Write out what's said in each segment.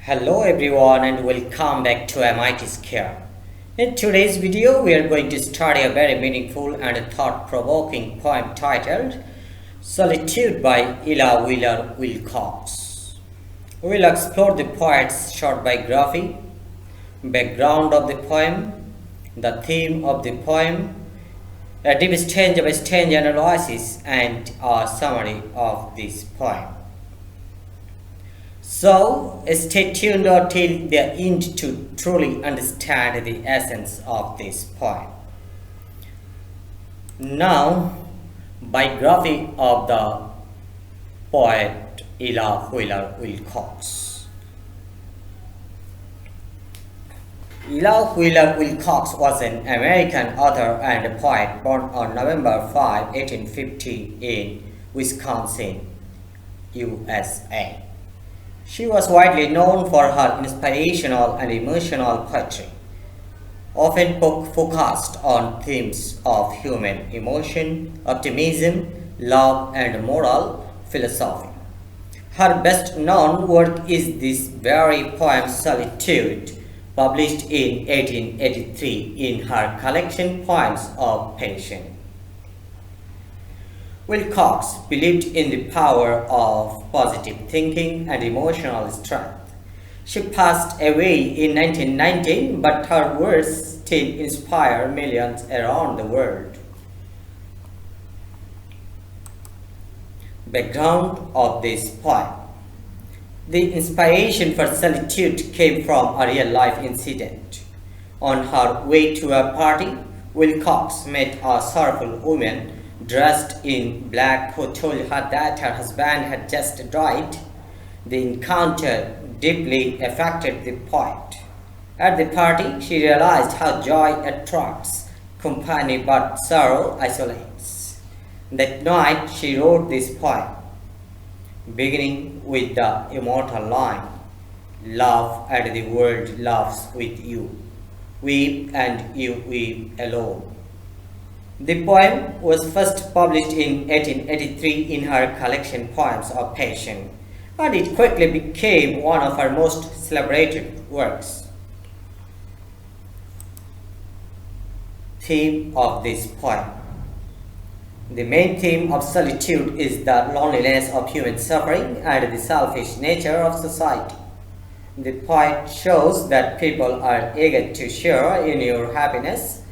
Hello everyone and welcome back to MIT Scare. In today's video, we are going to study a very meaningful and thought-provoking poem titled Solitude by Ella Wheeler Wilcox. We will explore the poet's short biography, background of the poem, the theme of the poem, a deep stanza-by-stanza analysis, and a summary of this poem. So, stay tuned till the end to truly understand the essence of this poem. Now, biography of the poet Ella Wheeler Wilcox. Ella Wheeler Wilcox was an American author and poet born on November 5, 1850 in Wisconsin, USA. She was widely known for her inspirational and emotional poetry, often focused on themes of human emotion, optimism, love, and moral philosophy. Her best-known work is this very poem Solitude, published in 1883 in her collection Poems of Passion. Wilcox believed in the power of positive thinking and emotional strength. She passed away in 1919, but her words still inspire millions around the world. Background of this poem. The inspiration for Solitude came from a real-life incident. On her way to a party, Wilcox met a sorrowful woman dressed in black who told her that her husband had just died. The encounter deeply affected the poet. At the party, she realized how joy attracts company but sorrow isolates. That night, she wrote this poem, beginning with the immortal line, "Love and the world laughs with you. Weep and you weep alone." The poem was first published in 1883 in her collection Poems of Passion, and it quickly became one of her most celebrated works. Theme of this poem. The main theme of solitude is the loneliness of human suffering and the selfish nature of society. The poet shows that people are eager to share in your happiness,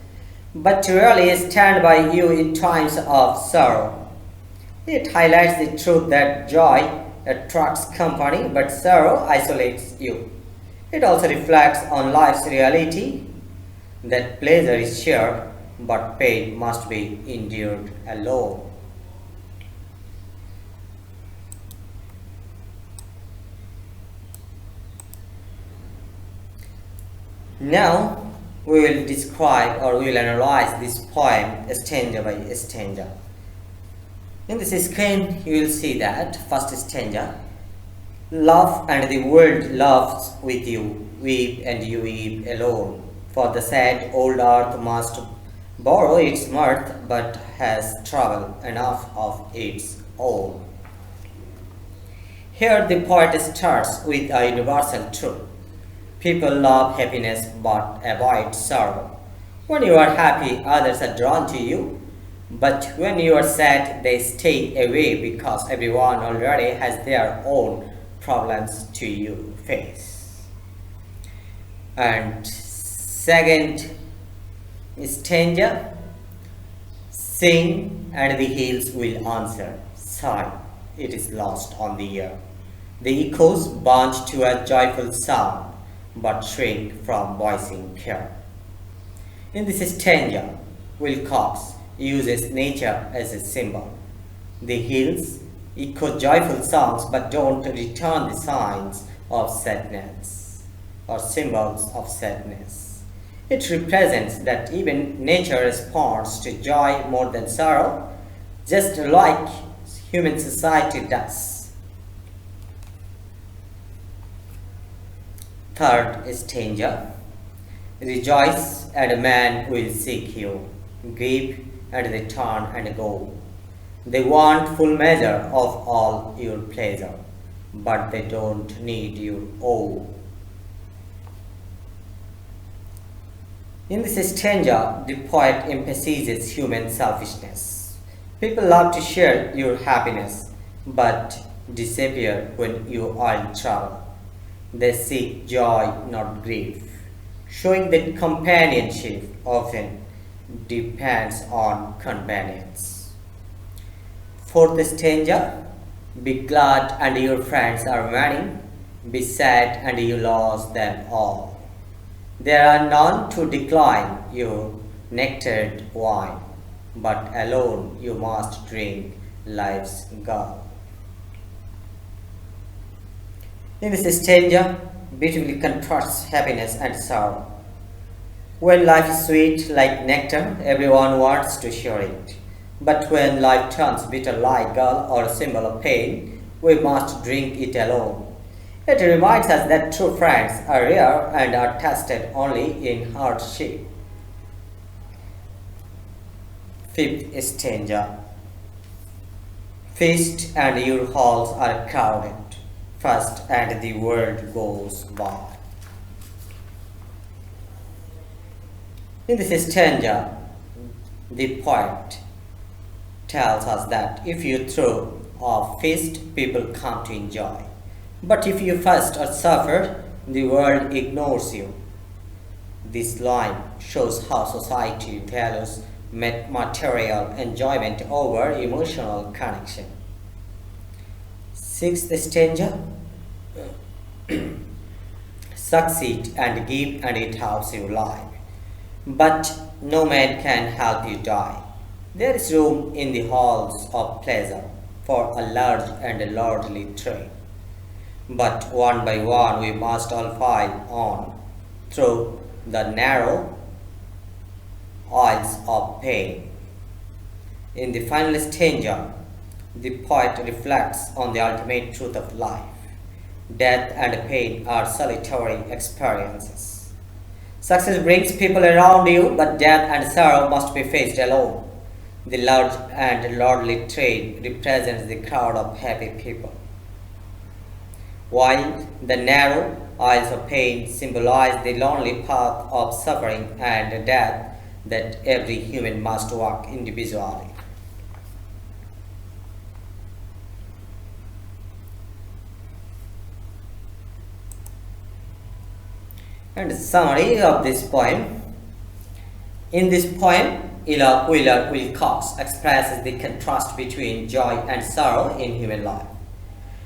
but to really stand by you in times of sorrow. It highlights the truth that joy attracts company, but sorrow isolates you. It also reflects on life's reality that pleasure is shared, but pain must be endured alone. Now, we will describe or we will analyze this poem stanza by stanza. In this screen, you will see that first stanza, "Love and the world laughs with you, weep and you weep alone. For the sad old earth must borrow its mirth, but has trouble enough of its own." Here the poet starts with a universal truth. People love happiness but avoid sorrow. When you are happy, others are drawn to you. But when you are sad, they stay away because everyone already has their own problems to you face. And second stanza, "Sing and the hills will answer. Sigh, it is lost on the air. The echoes bound to a joyful sound, but shrink from voicing care." In this stanza, Wilcox uses nature as a symbol. The hills echo joyful songs but don't return the signs of sadness or symbols of sadness. It represents that even nature responds to joy more than sorrow, just like human society does. Third stanza, "Rejoice and man will seek you, weep and they turn and go. They want full measure of all your pleasure, but they don't need your owe. In this stanza, the poet emphasizes human selfishness. People love to share your happiness, but disappear when you are in trouble. They seek joy, not grief, showing that companionship often depends on convenience. Fourth stanza, be glad and your friends are many, be sad and you lost them all. There are none to decline your nectared wine, but alone you must drink life's gall. In this stanza, beautifully contrasts happiness and sorrow. When life is sweet like nectar, everyone wants to share it. But when life turns bitter like gall or a symbol of pain, we must drink it alone. It reminds us that true friends are rare and are tested only in hardship. Fifth stanza. Feast and your halls are crowded, fast and the world goes by. In this stanza, the poet tells us that if you throw a feast, people come to enjoy. But if you fast or suffer, the world ignores you. This line shows how society values material enjoyment over emotional connection. Sixth stanza, succeed and give and it helps you live. But no man can help you die. There is room in the halls of pleasure for a large and a lordly train. But one by one we must all file on through the narrow aisles of pain. In the final stanza, the poet reflects on the ultimate truth of life. Death and pain are solitary experiences. Success brings people around you, but death and sorrow must be faced alone. The large and lordly train represents the crowd of happy people, while the narrow aisles of pain symbolize the lonely path of suffering and death that every human must walk individually. And the summary of this poem. In this poem, Ella Wilcox expresses the contrast between joy and sorrow in human life.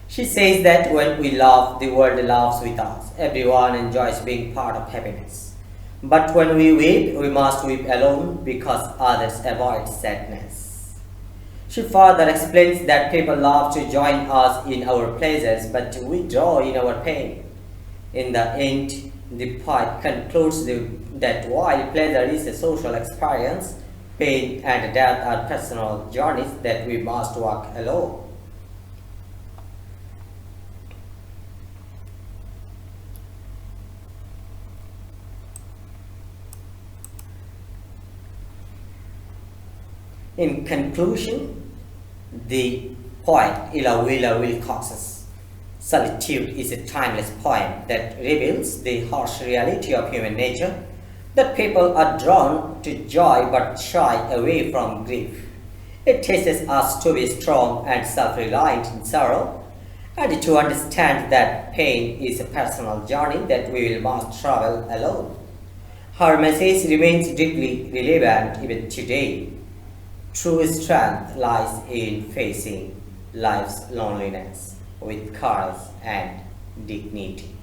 She says that when we laugh, the world laughs with us. Everyone enjoys being part of happiness. But when we weep, we must weep alone because others avoid sadness. She further explains that people love to join us in our pleasures, but withdraw in our pain. In the end, the poet concludes that while pleasure is a social experience, pain and death are personal journeys that we must walk alone. In conclusion, the poet Ella Wilcox's Solitude is a timeless poem that reveals the harsh reality of human nature, that people are drawn to joy but shy away from grief. It teaches us to be strong and self-reliant in sorrow, and to understand that pain is a personal journey that we must travel alone. Her message remains deeply relevant even today. True strength lies in facing life's loneliness with courage and dignity.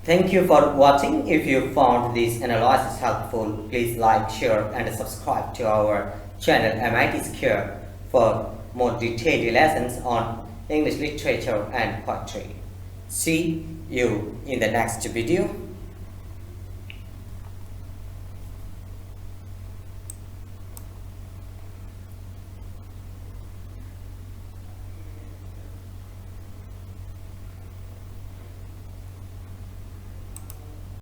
Thank you for watching. If you found this analysis helpful, please like, share and subscribe to our channel MIT Square for more detailed lessons on English literature and poetry. See you in the next video.